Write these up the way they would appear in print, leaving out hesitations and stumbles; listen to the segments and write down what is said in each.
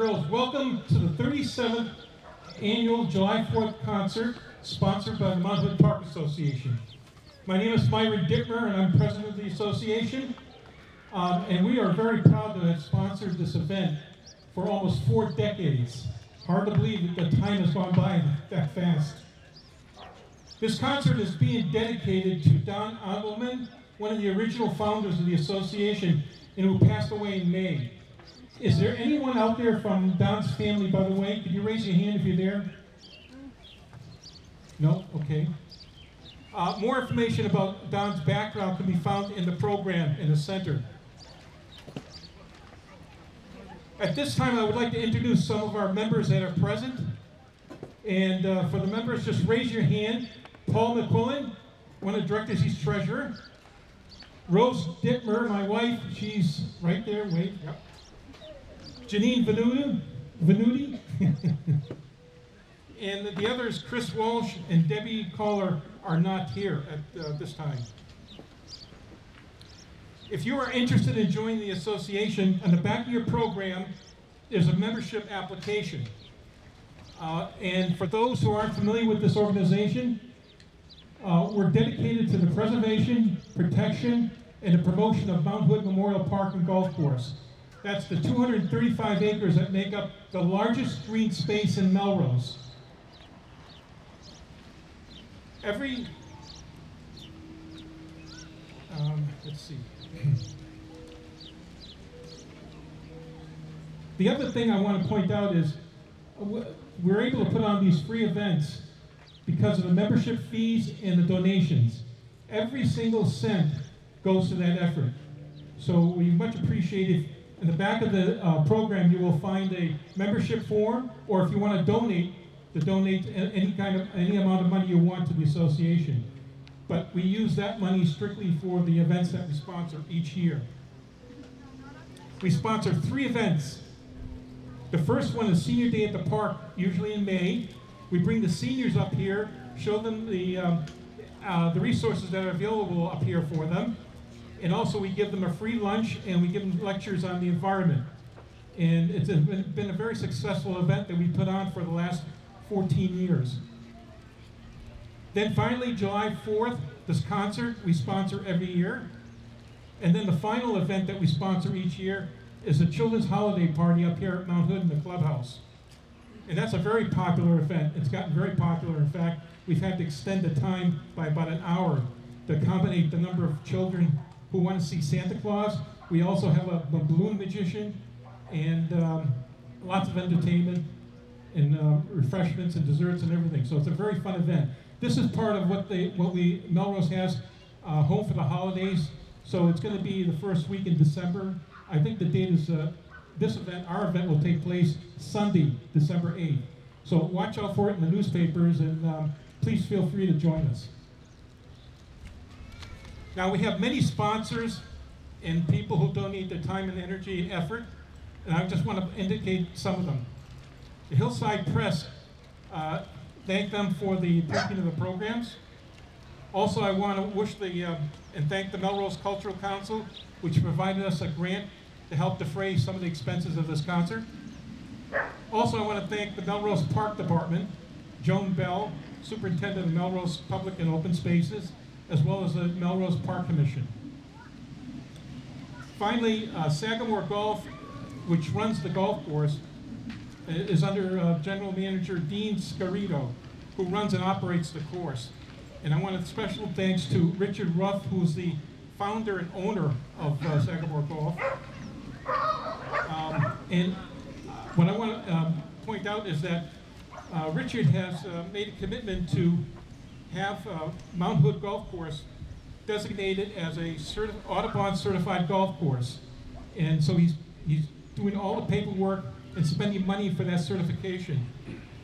Melrose. Welcome to the 37th annual July 4th concert sponsored by the Mount Hood Park Association. My name is Myron Dittmer and I'm president of the association. And we are very proud to have sponsored this event for almost 4 decades. Hard to believe that the time has gone by that fast. This concert is being dedicated to Don Engelman, one of the original founders of the association, and who passed away in May. Is there anyone out there from Don's family, by the way? Could you raise your hand if you're there? No? Okay. More information about Don's background can be found in the program in the center. At this time, I would like to introduce some of our members that are present. And for the members, just raise your hand. Paul McQuillan, one of the directors, he's treasurer. Rose Dittmer, my wife, she's right there, wait. Yep. Janine Venuti. And the others, Chris Walsh and Debbie Kohler, are not here at this time. If you are interested in joining the association, on the back of your program is a membership application. And for those who aren't familiar with this organization, we're dedicated to the preservation, protection, and the promotion of Mount Hood Memorial Park and Golf Course. That's the 235 acres that make up the largest green space in Melrose. Let's see. The other thing I want to point out is we're able to put on these free events because of the membership fees and the donations. Every single cent goes to that effort. So we much appreciate it. In the back of the program, you will find a membership form, or if you want to donate any amount of money you want to the association. But we use that money strictly for the events that we sponsor each year. We sponsor 3 events. The first one is Senior Day at the Park, usually in May. We bring the seniors up here, show them the resources that are available up here for them. And also we give them a free lunch and we give them lectures on the environment. And it's been a very successful event that we put on for the last 14 years. Then finally, July 4th, this concert we sponsor every year. And then the final event that we sponsor each year is the Children's Holiday Party up here at Mount Hood in the clubhouse. And that's a very popular event. It's gotten very popular. In fact, we've had to extend the time by about an hour to accommodate the number of children who want to see Santa Claus. We also have a balloon magician and lots of entertainment and refreshments and desserts and everything. So it's a very fun event. This is part of what Melrose has home for the holidays. So it's going to be the first week in December. I think the date is our event will take place Sunday, December 8th. So watch out for it in the newspapers and please feel free to join us. Now we have many sponsors and people who donate their time and energy and effort, and I just want to indicate some of them. The Hillside Press, thank them for the printing of the programs. Also, I want to wish and thank the Melrose Cultural Council, which provided us a grant to help defray some of the expenses of this concert. Also, I want to thank the Melrose Park Department, Joan Bell, Superintendent of Melrose Public and Open Spaces, as well as the Melrose Park Commission. Finally, Sagamore Golf, which runs the golf course, is under General Manager Dean Scarito, who runs and operates the course. And I want a special thanks to Richard Ruff, who's the founder and owner of Sagamore Golf. And what I want to point out is that Richard has made a commitment to have Mount Hood Golf Course designated as a Audubon certified golf course. And so he's doing all the paperwork and spending money for that certification.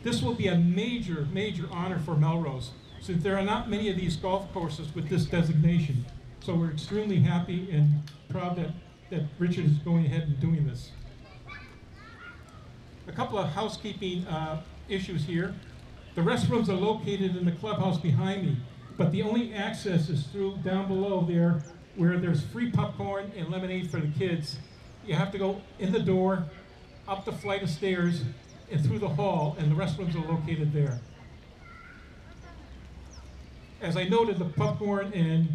This will be a major, major honor for Melrose, since there are not many of these golf courses with this designation. So we're extremely happy and proud that Richard is going ahead and doing this. A couple of housekeeping issues here. The restrooms are located in the clubhouse behind me, but the only access is through down below there where there's free popcorn and lemonade for the kids. You have to go in the door, up the flight of stairs and through the hall, and the restrooms are located there. As I noted, the popcorn and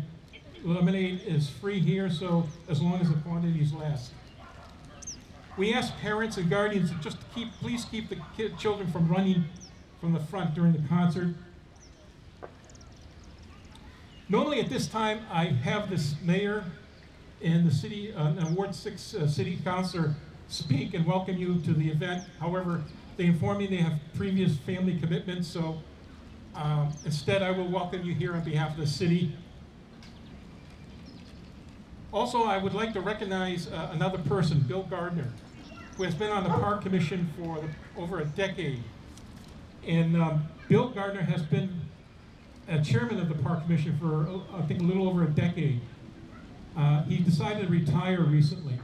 lemonade is free here, so as long as the quantities last. We ask parents and guardians to just please keep the children from running from the front during the concert. Normally at this time, I have this mayor and the city, Ward 6 city councilor speak and welcome you to the event. However, they inform me they have previous family commitments, so instead I will welcome you here on behalf of the city. Also, I would like to recognize another person, Bill Gardner, who has been on the Park Commission for over a decade. And Bill Gardner has been chairman of the Park Commission for, I think, a little over a decade. He decided to retire recently.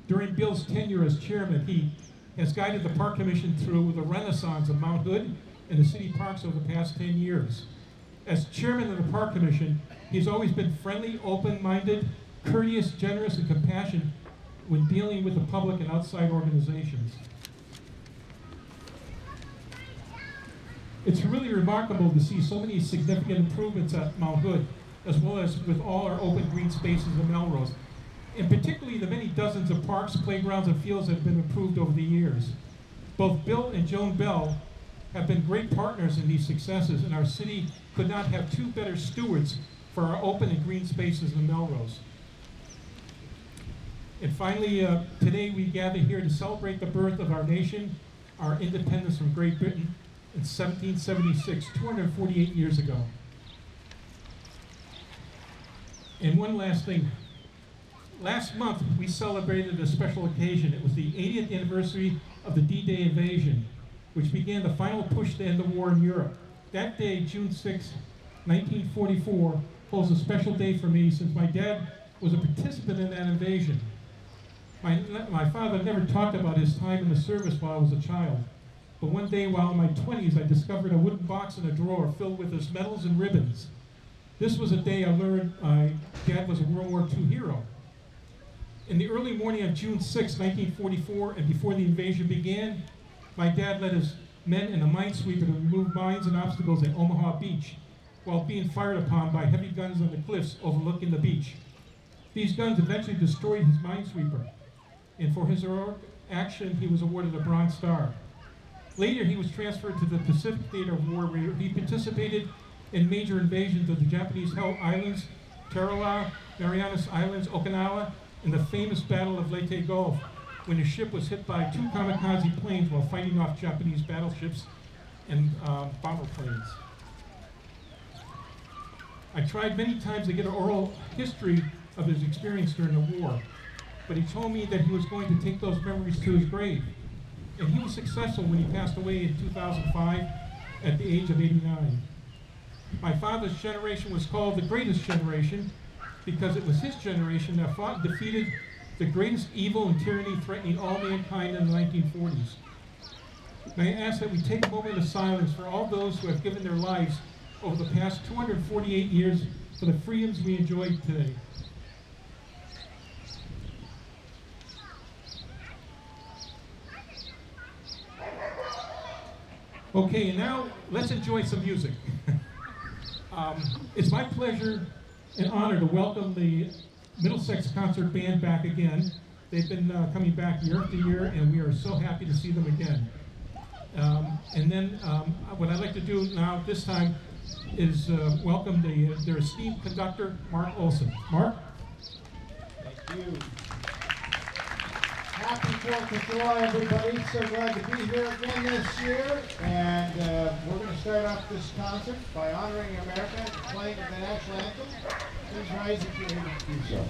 During Bill's tenure as chairman, he has guided the Park Commission through the renaissance of Mount Hood and the city parks over the past 10 years. As chairman of the Park Commission, he's always been friendly, open-minded, courteous, generous, and compassionate when dealing with the public and outside organizations. It's really remarkable to see so many significant improvements at Mount Hood, as well as with all our open green spaces in Melrose, and particularly the many dozens of parks, playgrounds, and fields that have been improved over the years. Both Bill and Joan Bell have been great partners in these successes, and our city could not have two better stewards for our open and green spaces in Melrose. And finally, today we gather here to celebrate the birth of our nation, our independence from Great Britain in 1776, 248 years ago. And one last thing. Last month, we celebrated a special occasion. It was the 80th anniversary of the D-Day invasion, which began the final push to end the war in Europe. That day, June 6, 1944, holds a special day for me since my dad was a participant in that invasion. My father never talked about his time in the service while I was a child. But one day while in my 20s, I discovered a wooden box in a drawer filled with his medals and ribbons. This was a day I learned my dad was a World War II hero. In the early morning of June 6, 1944, and before the invasion began, my dad led his men in a minesweeper to remove mines and obstacles at Omaha Beach, while being fired upon by heavy guns on the cliffs overlooking the beach. These guns eventually destroyed his minesweeper, and for his heroic action, he was awarded a Bronze Star. Later, he was transferred to the Pacific Theater of War, where he participated in major invasions of the Japanese-held islands, Tarawa, Marianas Islands, Okinawa, and the famous Battle of Leyte Gulf, when his ship was hit by 2 kamikaze planes while fighting off Japanese battleships and bomber planes. I tried many times to get an oral history of his experience during the war, but he told me that he was going to take those memories to his grave. And he was successful when he passed away in 2005 at the age of 89. My father's generation was called the greatest generation because it was his generation that fought and defeated the greatest evil and tyranny threatening all mankind in the 1940s. May I ask that we take a moment of silence for all those who have given their lives over the past 248 years for the freedoms we enjoy today. Okay, and now let's enjoy some music. It's my pleasure and honor to welcome the Middlesex Concert Band back again. They've been coming back year after year, and we are so happy to see them again. And then what I'd like to do now, this time, is welcome their esteemed conductor, Mark Olson. Mark? Thank you. Happy 4th of July, everybody. So glad to be here again this year. And we're going to start off this concert by honoring America and playing the national anthem. Please rise if you're able to do so.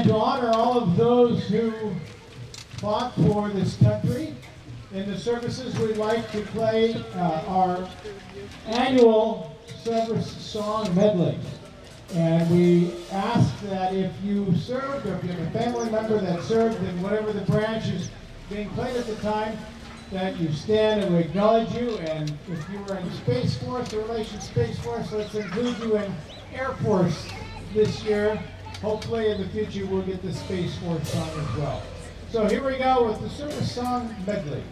to honor all of those who fought for this country, in the services we'd like to play our annual service song medley. And we ask that if you served, or if you have a family member that served in whatever the branch is being played at the time, that you stand and we acknowledge you. And if you were in Space Force, the Relations Space Force, let's include you in Air Force this year. Hopefully in the future we'll get the Space Force song as well. So here we go with the service song medley.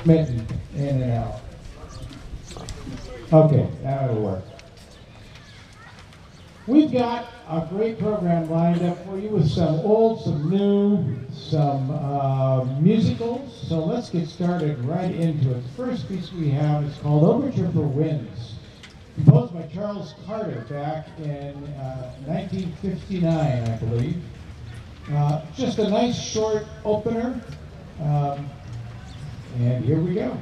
Mitten, in and out. Okay, that'll work. We've got a great program lined up for you with some old, some new, some musicals. So let's get started right into it. The first piece we have is called Overture for Winds, composed by Charles Carter back in 1959, I believe. Just a nice short opener. And here we go.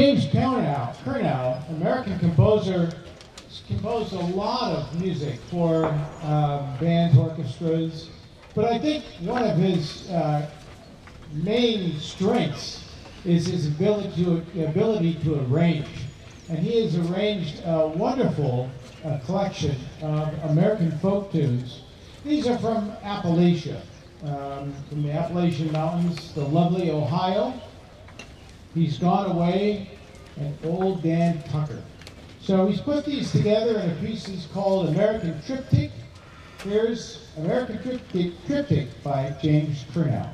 James Kurnow, American composer, composed a lot of music for bands, orchestras, but I think one of his main strengths is his ability to arrange. And he has arranged a wonderful collection of American folk tunes. These are from Appalachia, from the Appalachian Mountains, the lovely Ohio. He's Gone Away, and Old Dan Tucker. So he's put these together in a piece he's called American Triptych. Here's American Triptych by James Kurnow.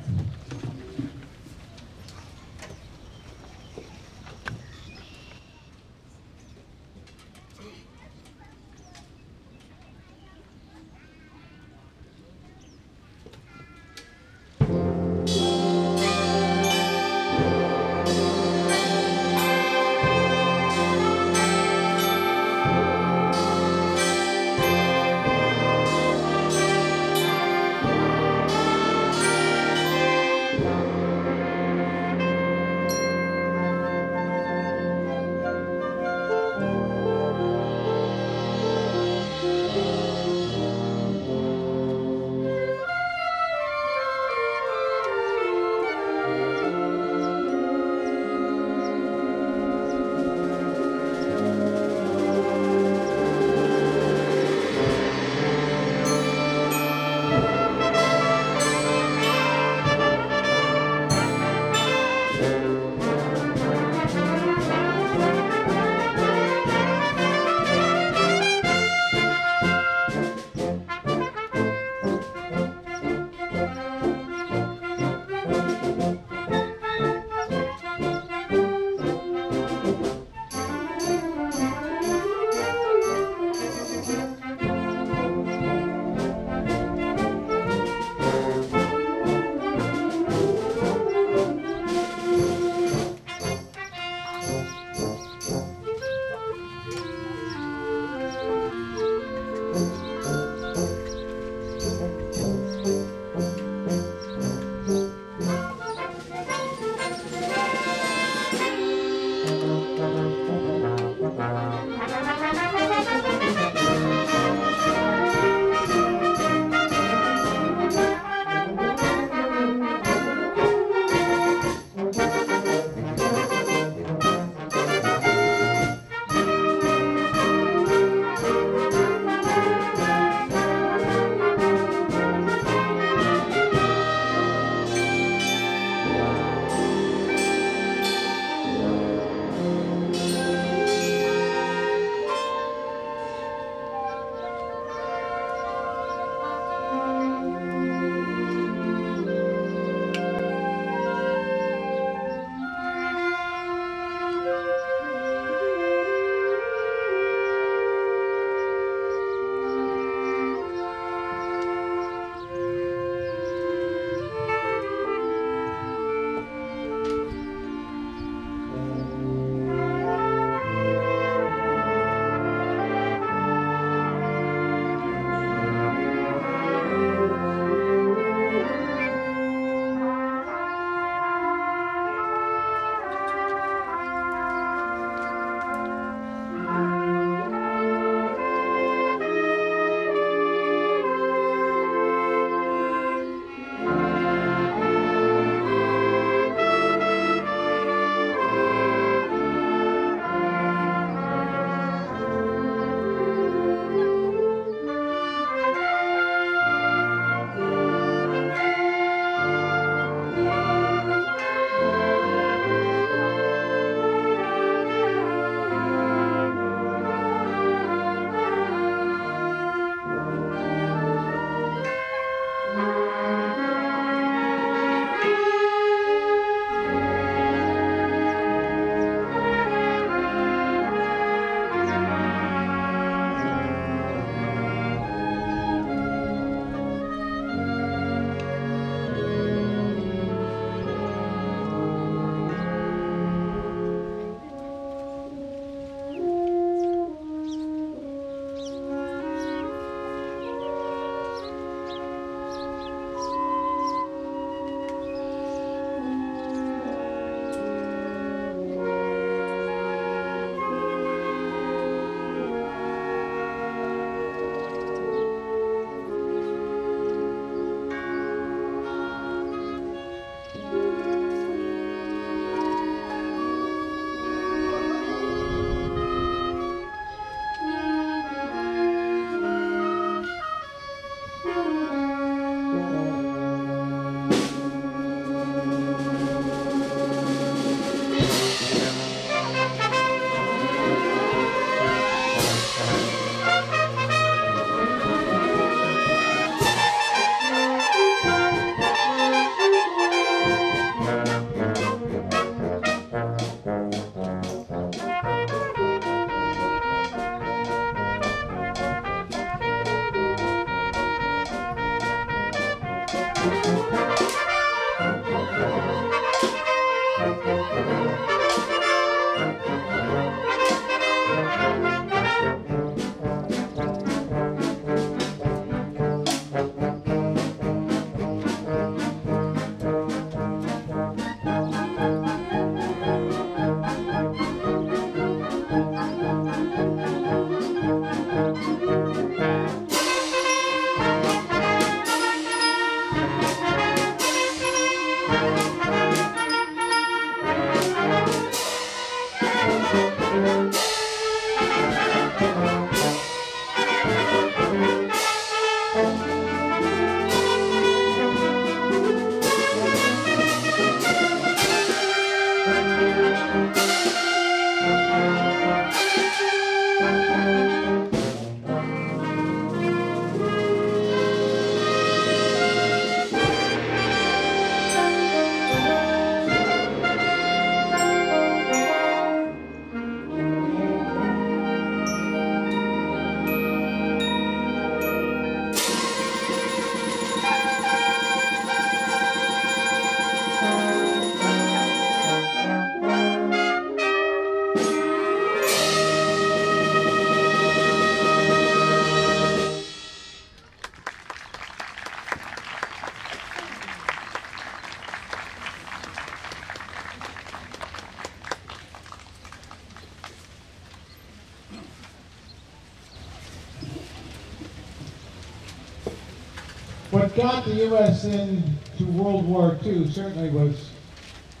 What got the U.S. into World War II certainly was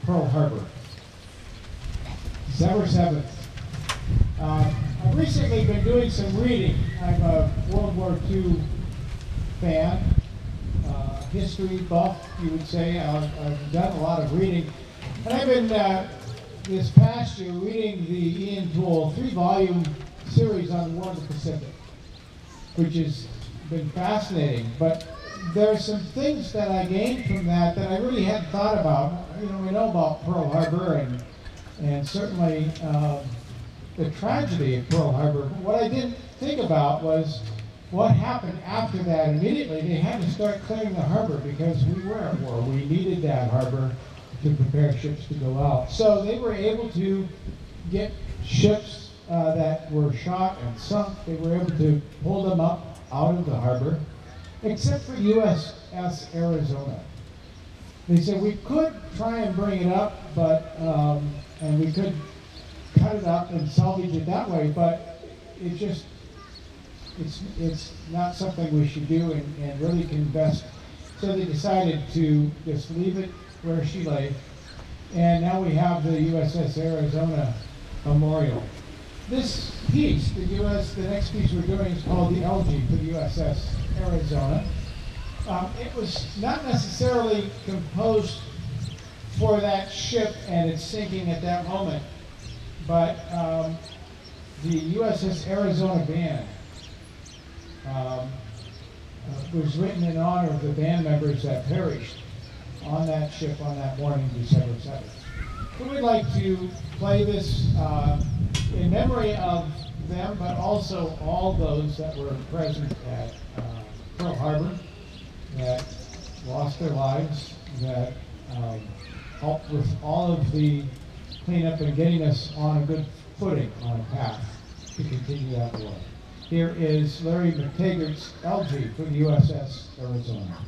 Pearl Harbor. December 7th. I've recently been doing some reading. I'm a World War II fan, history buff, you would say. I've done a lot of reading. And I've been, this past year, reading the Ian Toole 3-volume series on the War of the Pacific, which has been fascinating. But there's some things that I gained from that that I really hadn't thought about. You know, we know about Pearl Harbor and certainly the tragedy of Pearl Harbor. But what I didn't think about was what happened after that. Immediately, they had to start clearing the harbor because we were at war. We needed that harbor to prepare ships to go out. So they were able to get ships that were shot and sunk. They were able to pull them up out of the harbor, except for USS Arizona. They said we could try and bring it up, but and we could cut it up and salvage it that way, but it just it's not something we should do and really can invest. So they decided to just leave it where she lay, and now we have the USS Arizona Memorial. This piece, the next piece we're doing is called the Elegy for the USS Arizona. It was not necessarily composed for that ship and its sinking at that moment, but the USS Arizona Band was written in honor of the band members that perished on that ship on that morning, December 7th. So we'd like to play this in memory of them, but also all those that were present at Pearl Harbor, that lost their lives, that helped with all of the cleanup and getting us on a good footing, on a path to continue that war. Here is Larry McTaggart's Elegy for the USS Arizona.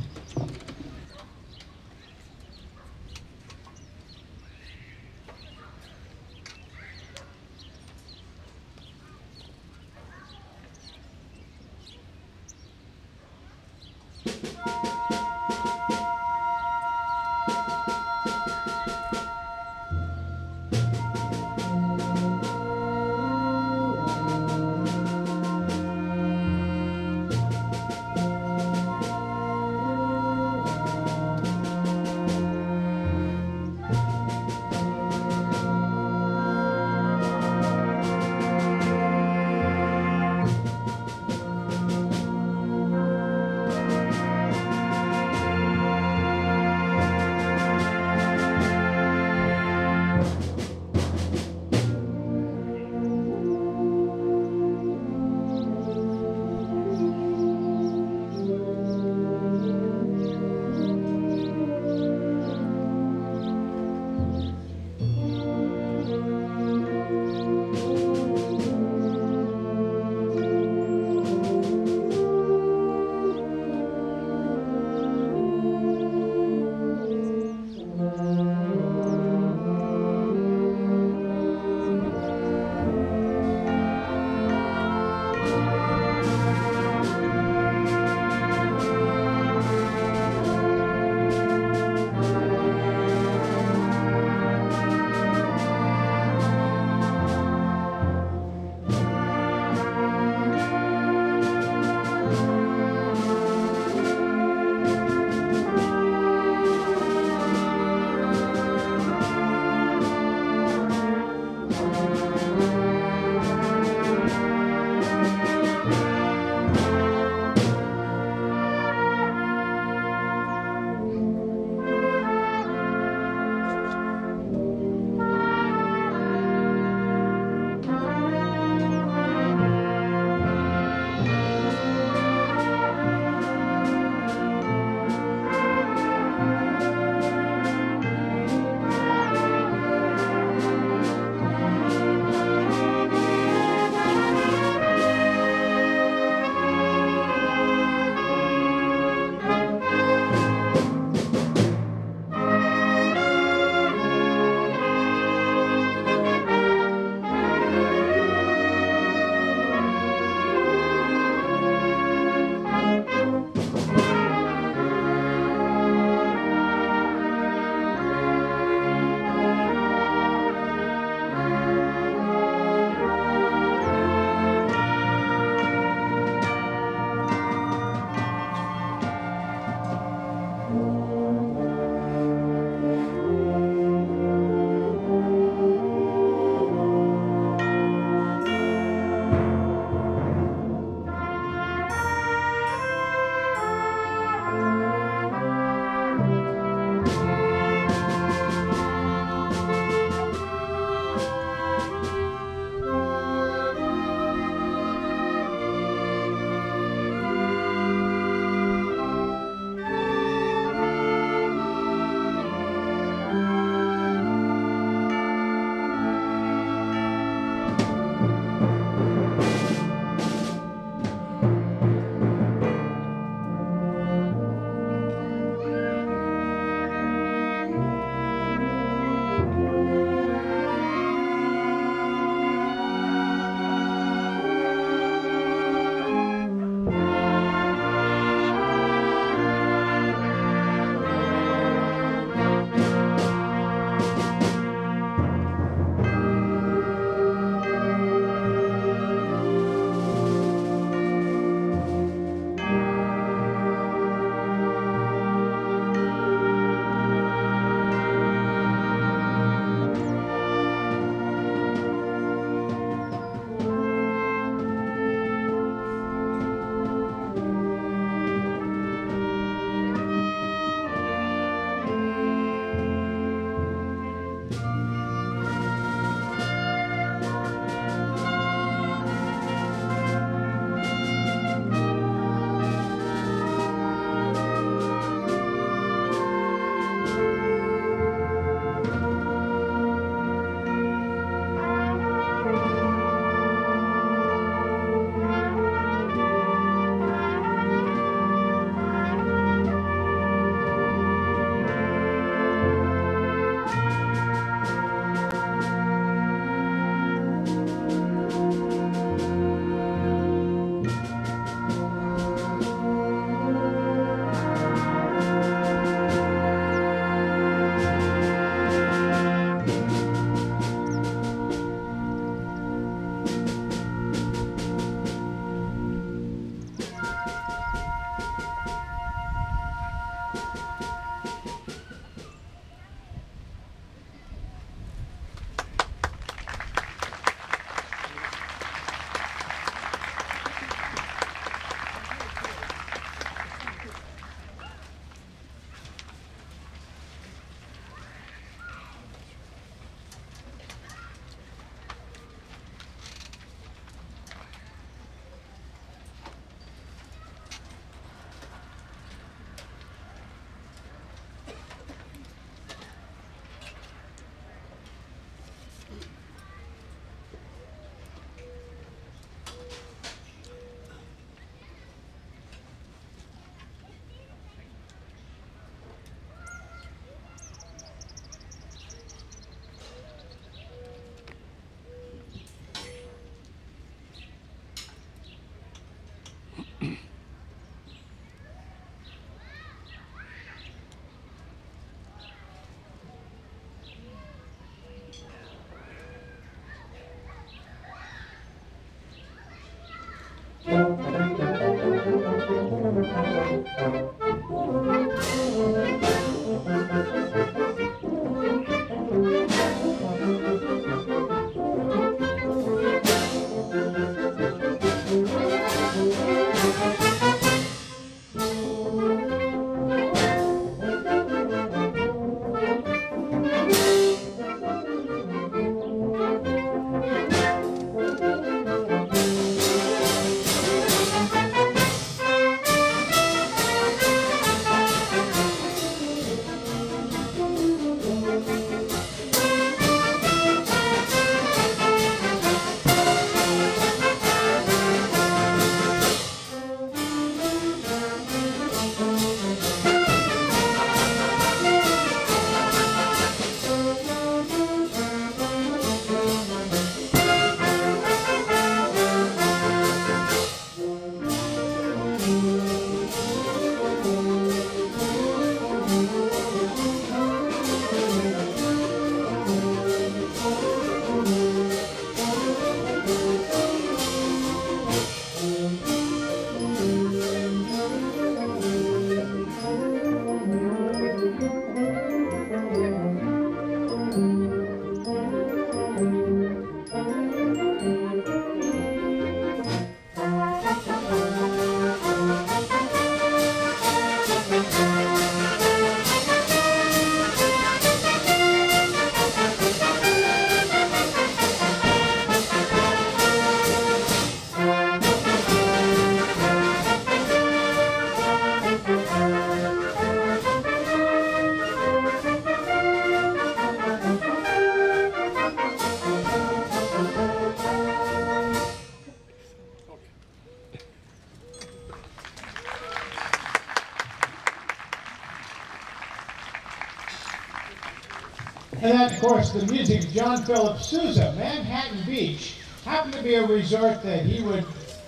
And then, of course, the music of John Philip Sousa. Manhattan Beach happened to be a resort that he would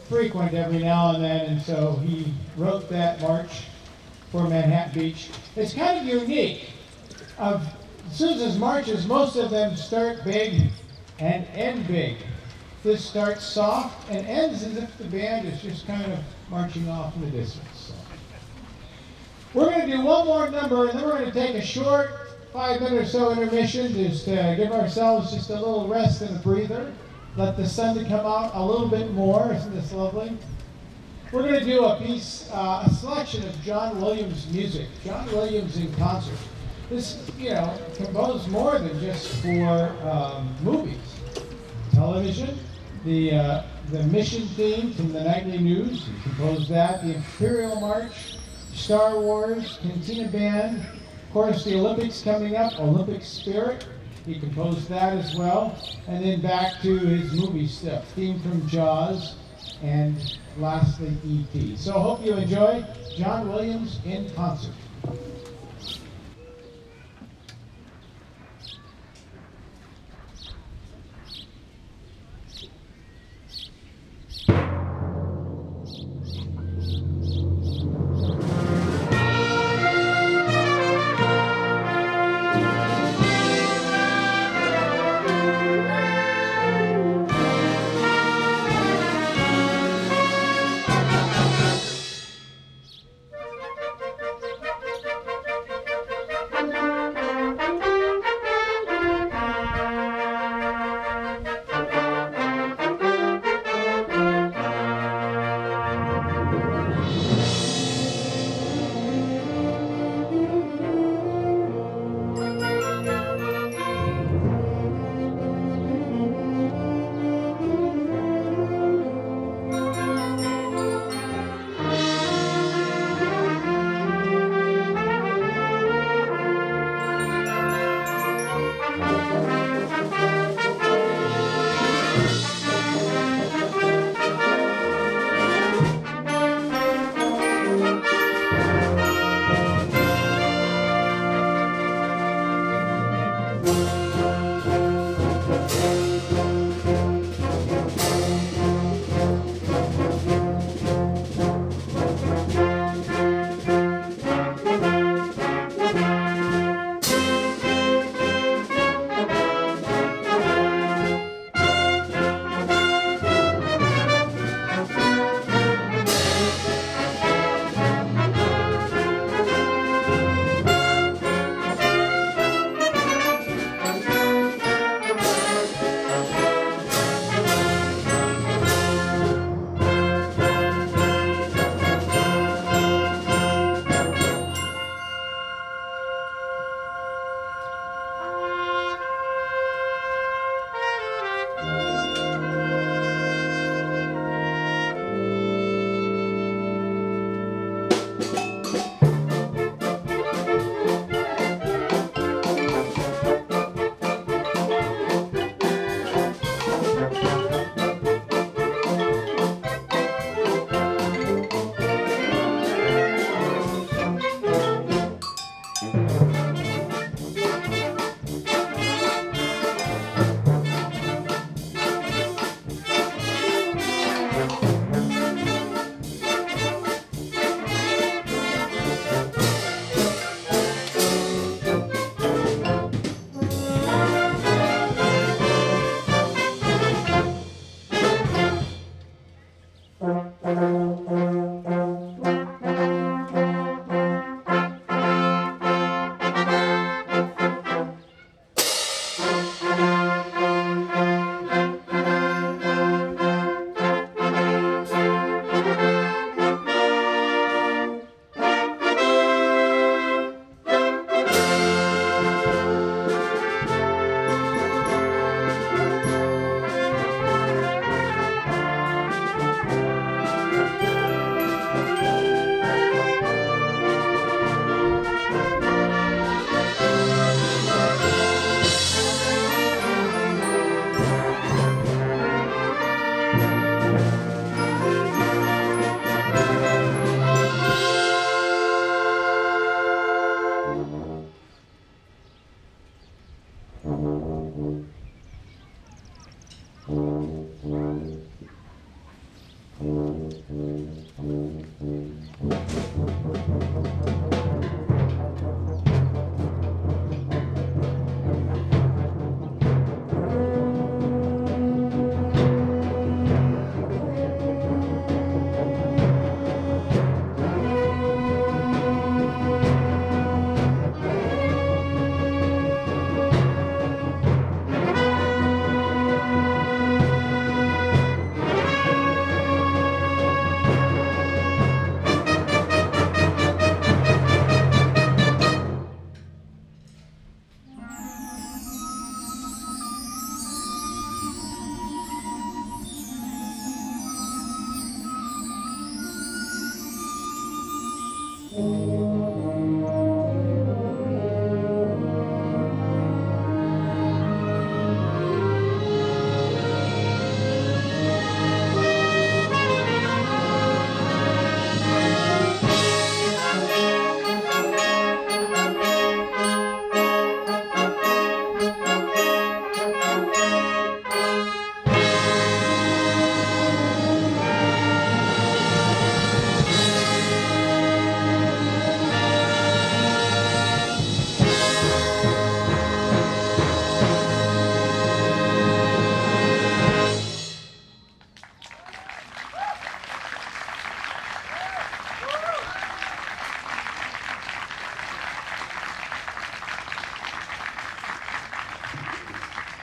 frequent every now and then, and so he wrote that march for Manhattan Beach. It's kind of unique. Of Sousa's marches, most of them start big and end big. This starts soft and ends as if the band is just kind of marching off in the distance. So. We're going to do one more number, and then we're going to take a short 5-minute or so intermission, just to give ourselves just a little rest and a breather. Let the sun come out a little bit more. Isn't this lovely? We're going to do a piece, a selection of John Williams music. John Williams in concert. This, composed more than just for movies, television. The mission theme from the Nightly News, he composed that. The Imperial March, Star Wars, Cantina Band. Of course, the Olympics coming up, Olympic Spirit. He composed that as well. And then back to his movie stuff, theme from Jaws, and lastly, E.T. So I hope you enjoy John Williams in concert.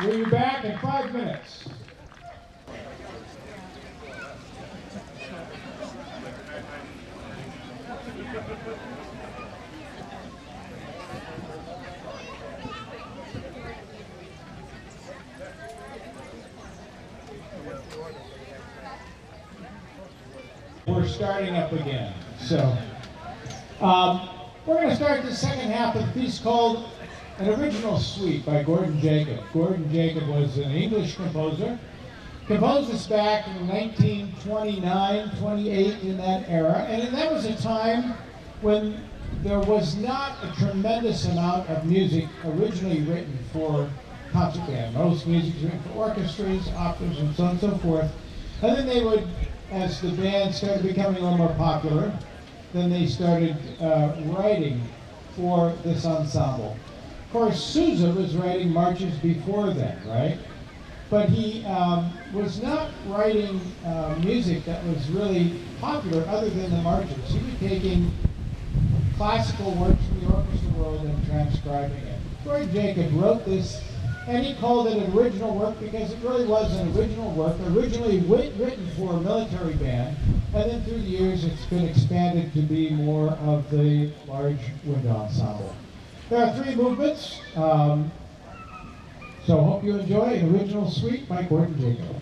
We'll be back in 5 minutes. We're starting up again. So, we're going to start the second half of the piece called An Original Suite by Gordon Jacob. Gordon Jacob was an English composer. Composed this back in 1929, 28, in that era. And that was a time when there was not a tremendous amount of music originally written for concert band. Most music was written for orchestras, operas, and so on and so forth. And then they would, as the band started becoming a little more popular, then they started writing for this ensemble. Of course, Sousa was writing marches before then, right? But he was not writing music that was really popular other than the marches. He was taking classical works from the orchestra world and transcribing it. Gordon Jacob wrote this, and he called it an original work because it really was an original work, originally written for a military band, and then through the years it's been expanded to be more of the large wind ensemble. There are 3 movements, so hope you enjoy An Original Suite by Gordon Jacob.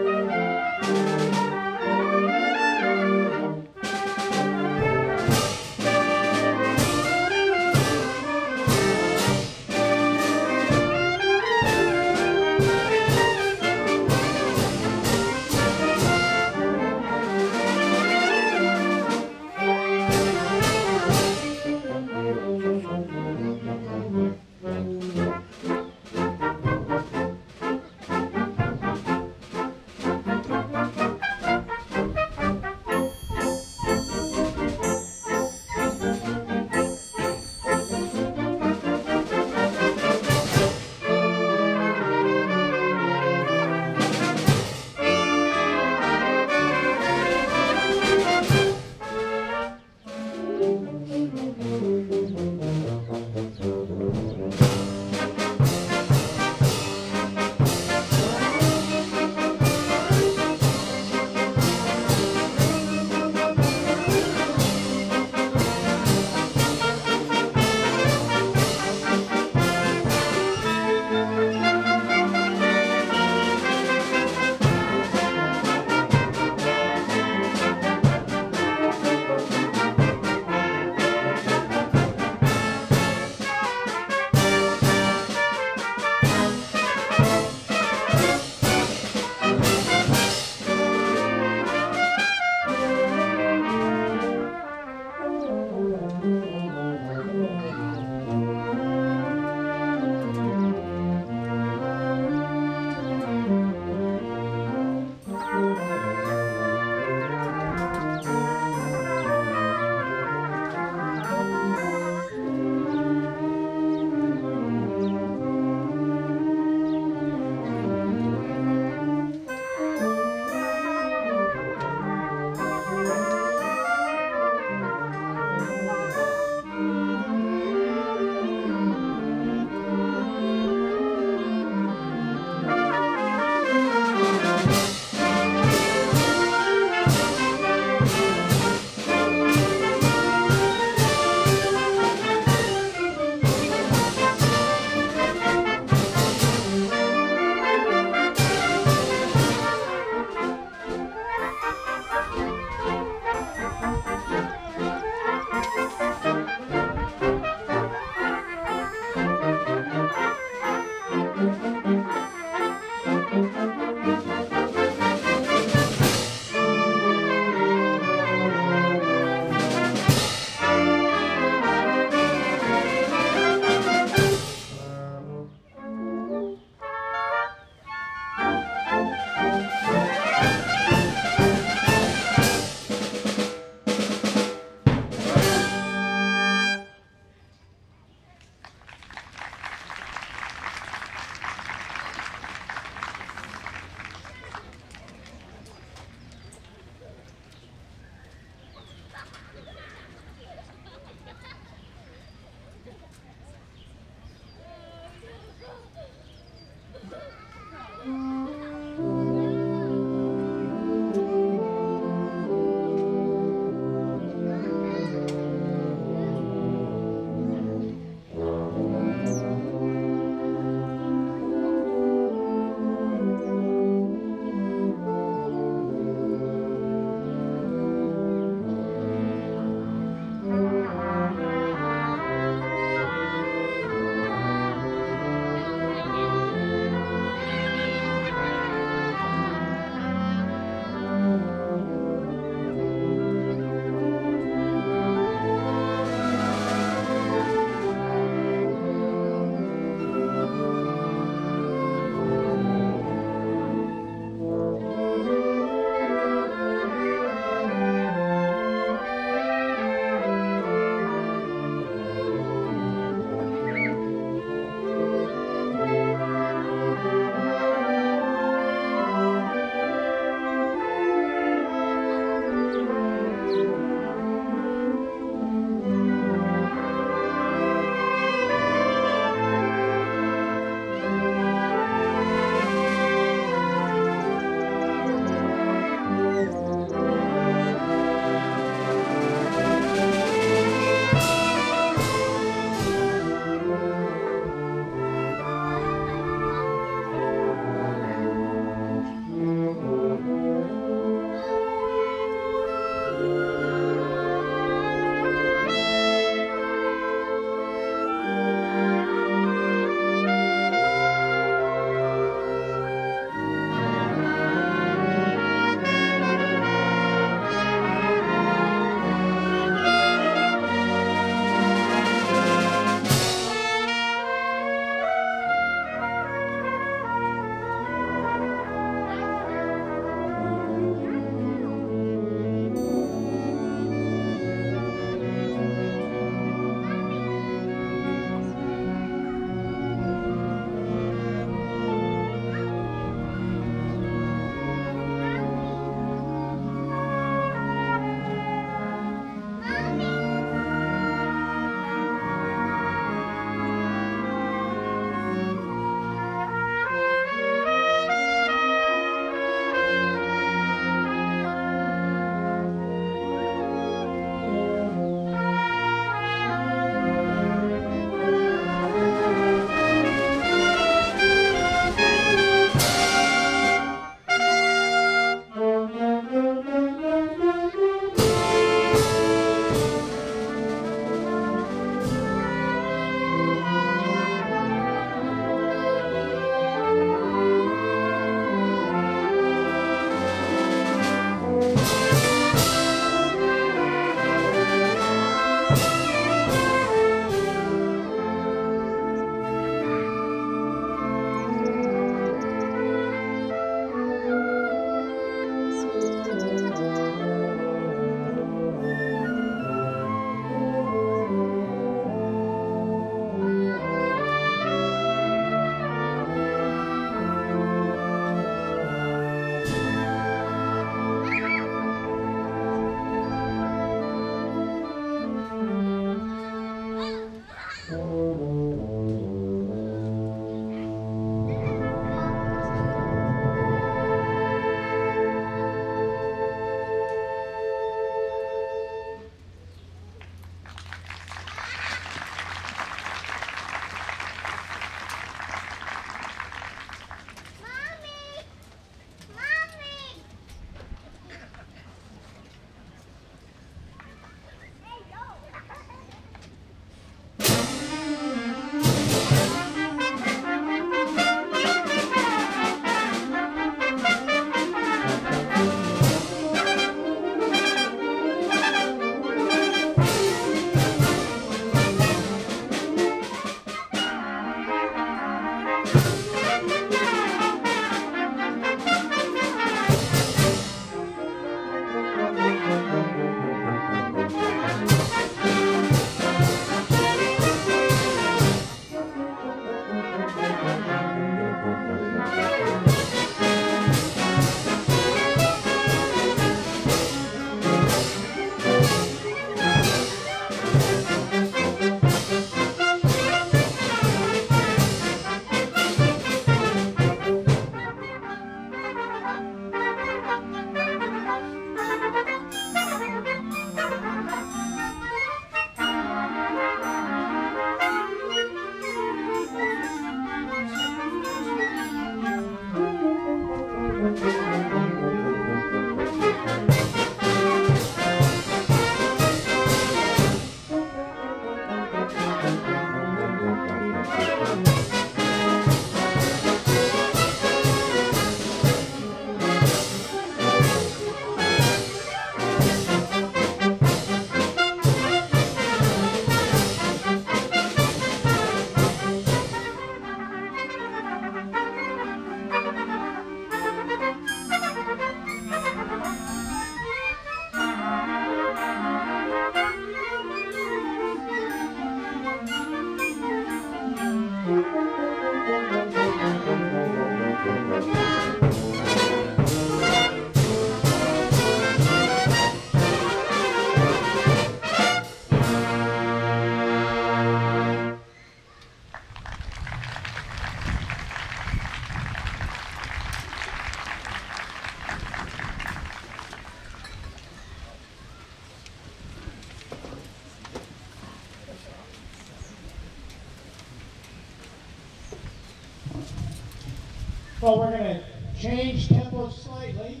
Well, we're going to change tempo slightly.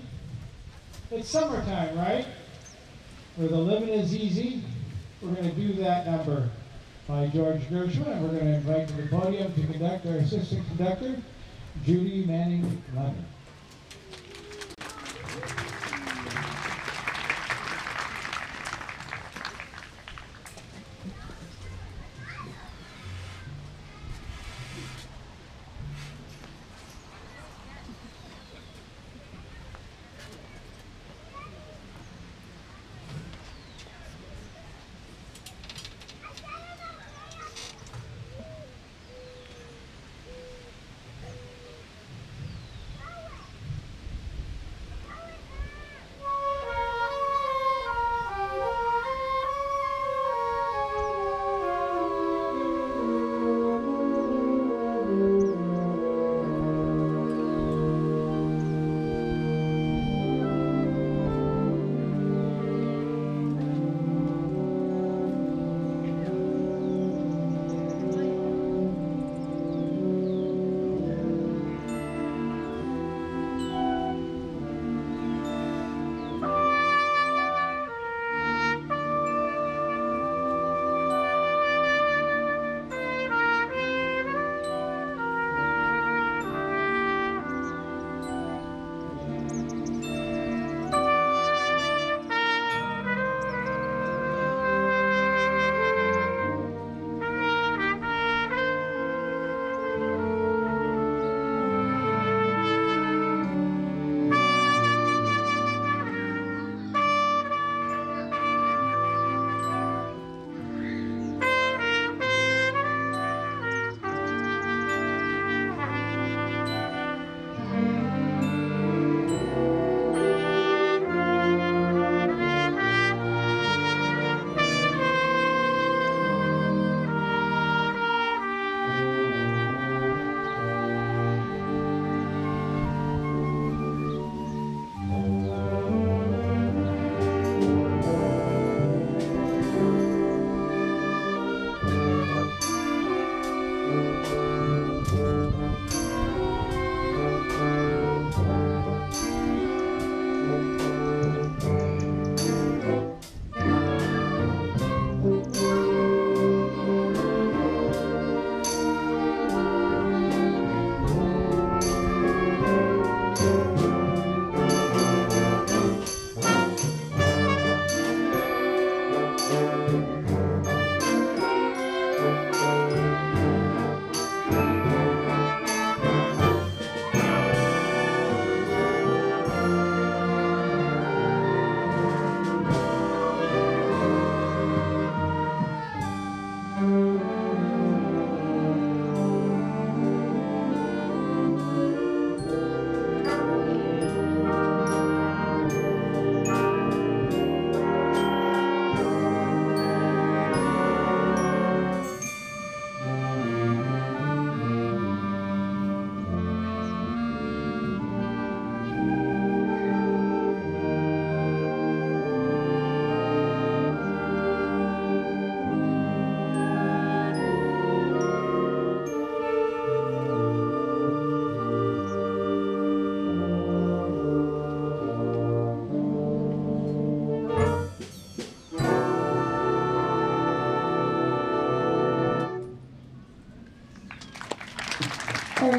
It's summertime, right? Where the living is easy. We're going to do that number by George Gershwin, and we're going to invite to the podium to conduct our assistant conductor, Judy Manning-London.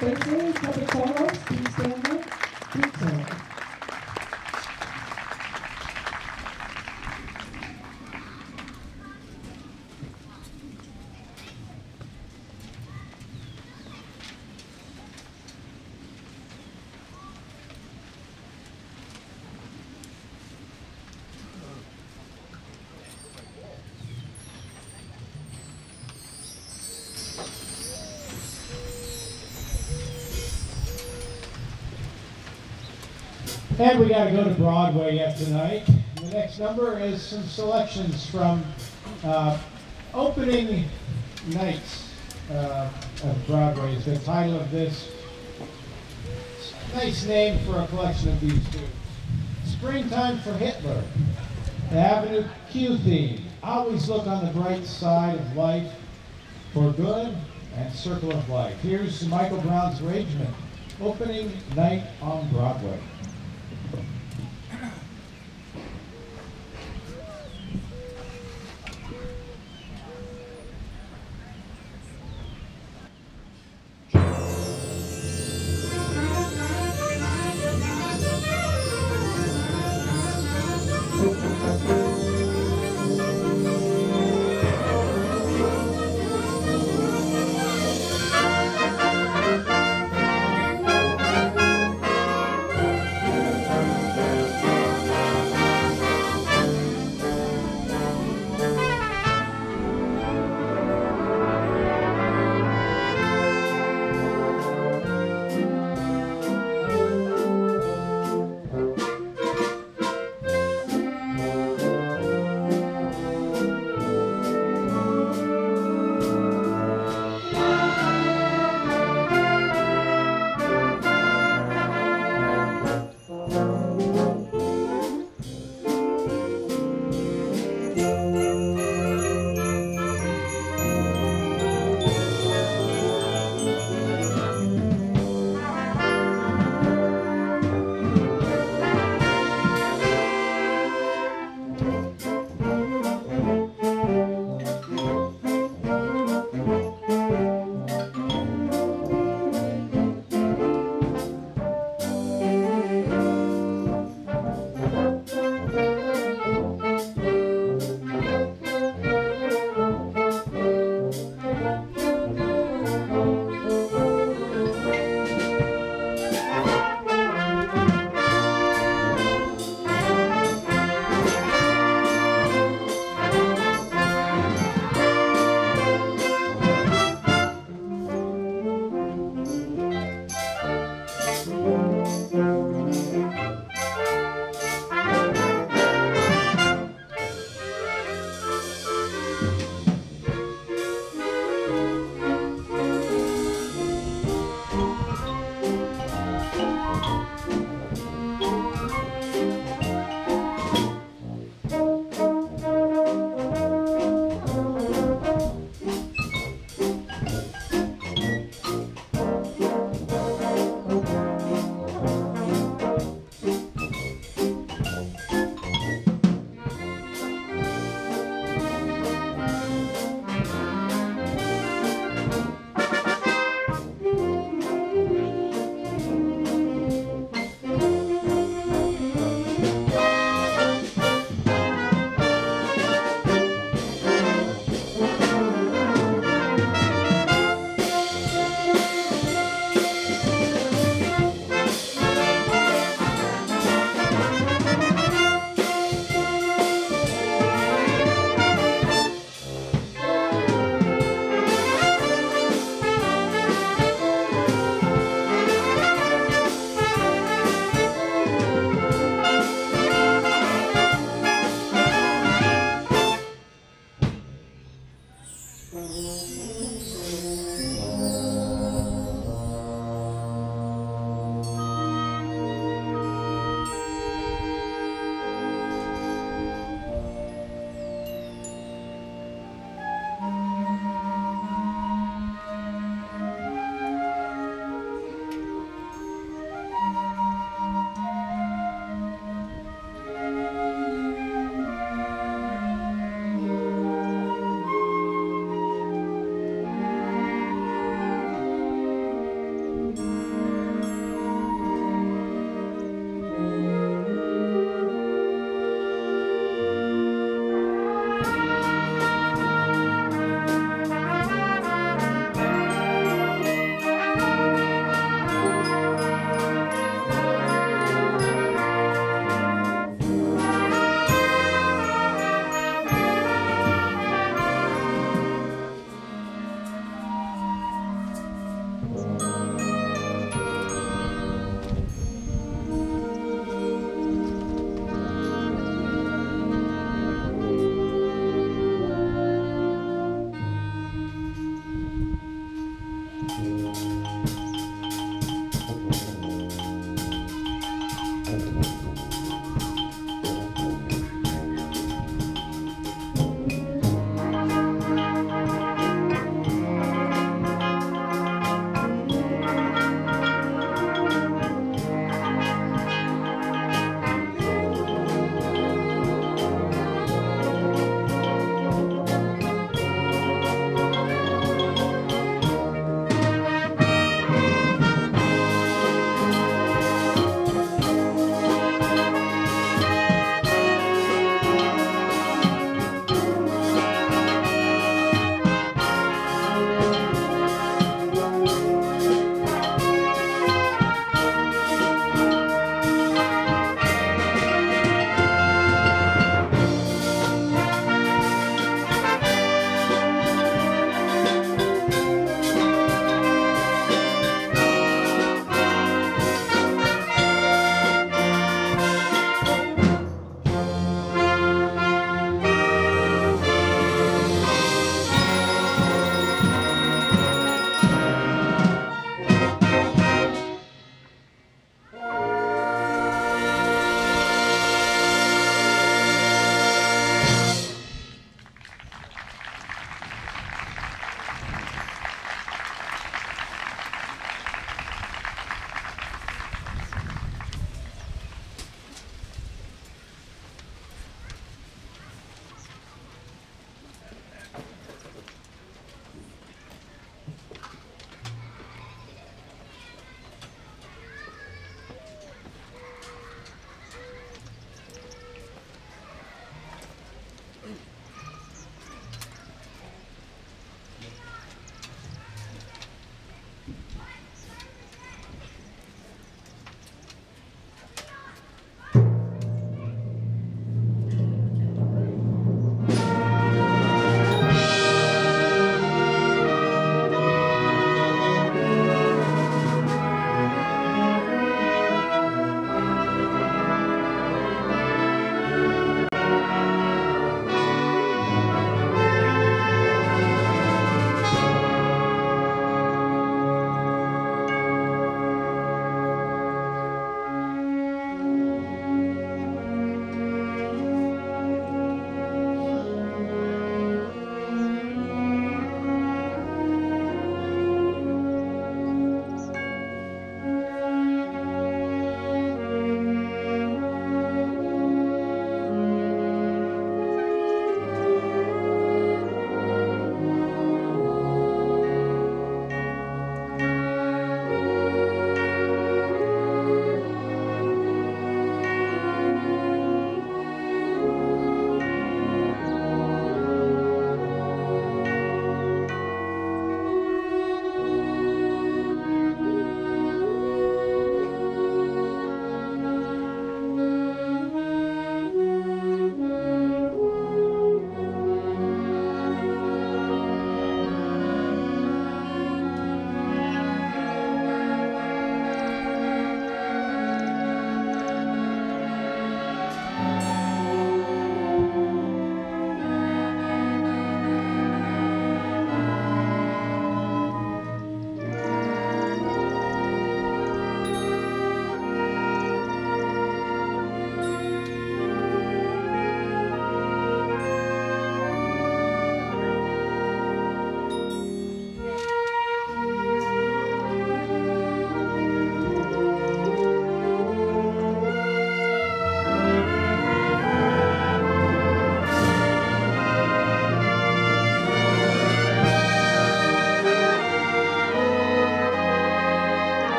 Faces, public photos, please stand up. Please stand up. And we got to go to Broadway yet tonight. The next number is some selections from opening nights of Broadway. Is the title of this. Nice name for a collection of these tunes. Springtime for Hitler. The Avenue Q theme. Always look on the bright side of life for good and Circle of Life. Here's Michael Brown's arrangement Opening night on Broadway.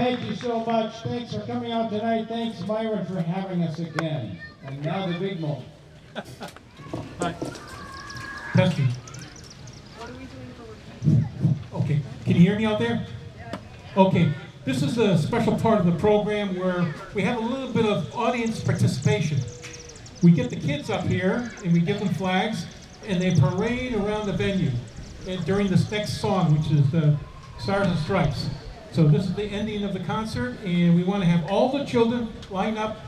Thank you so much. Thanks for coming out tonight. Thanks, Myron, for having us again. And now the big moment. Hi. Testing. Okay, can you hear me out there? Okay, this is a special part of the program where we have a little bit of audience participation. We get the kids up here and we give them flags and they parade around the venue during this next song, which is the Stars and Stripes. So this is the ending of the concert, and we want to have all the children line up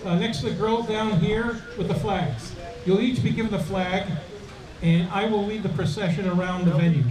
next to the girl down here with the flags. You'll each be given a flag, and I will lead the procession around the venue.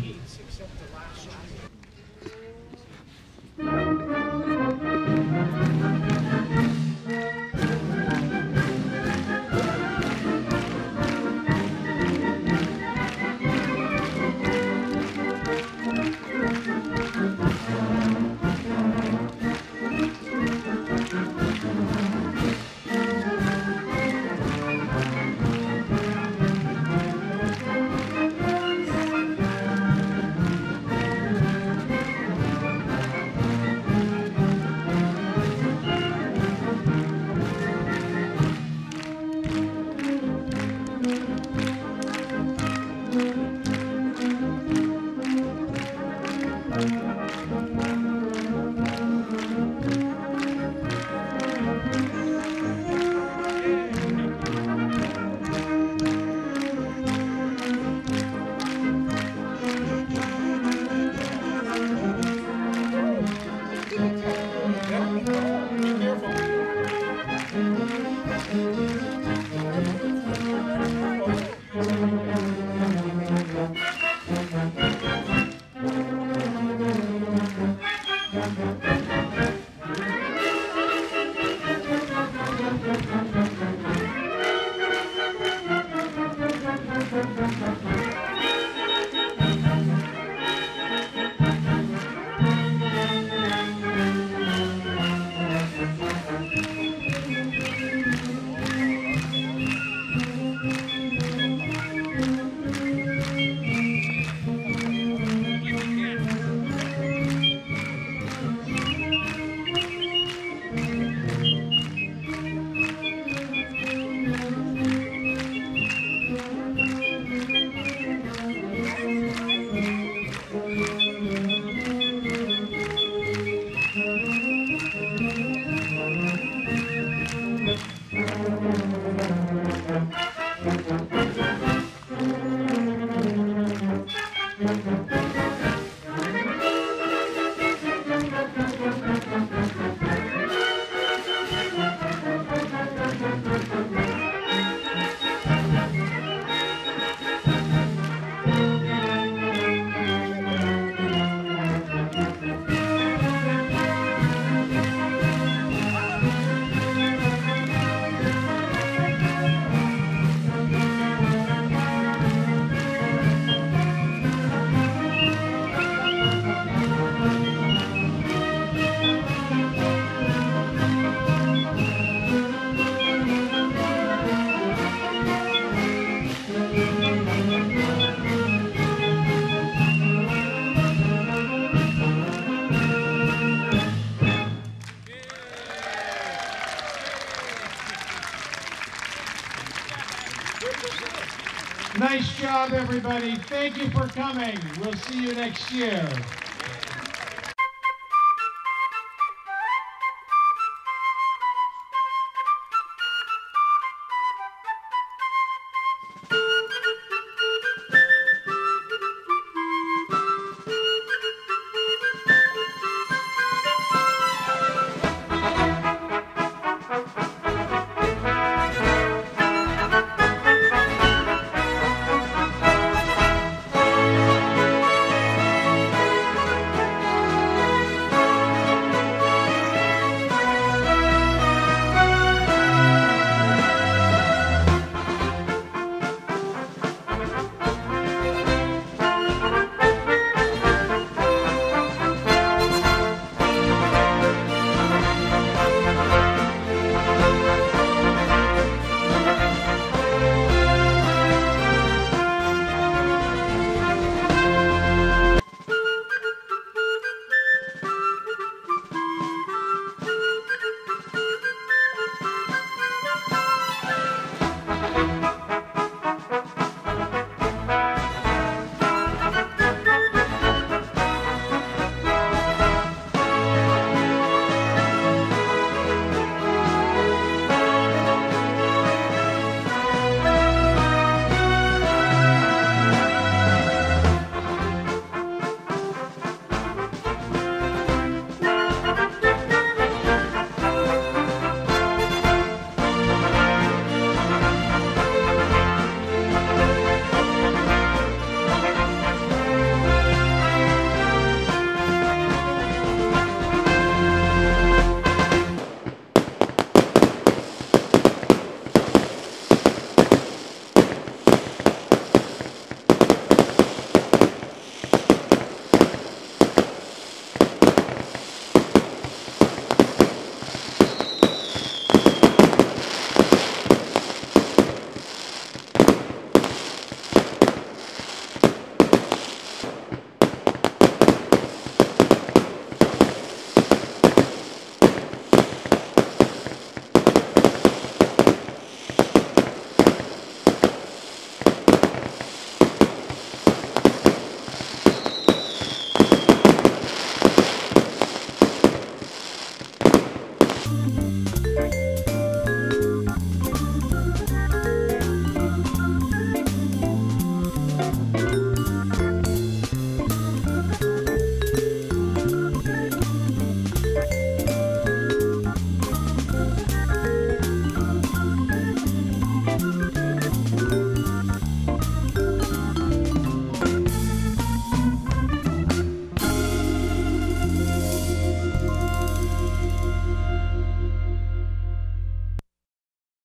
Nice job, everybody. Thank you for coming. We'll see you next year.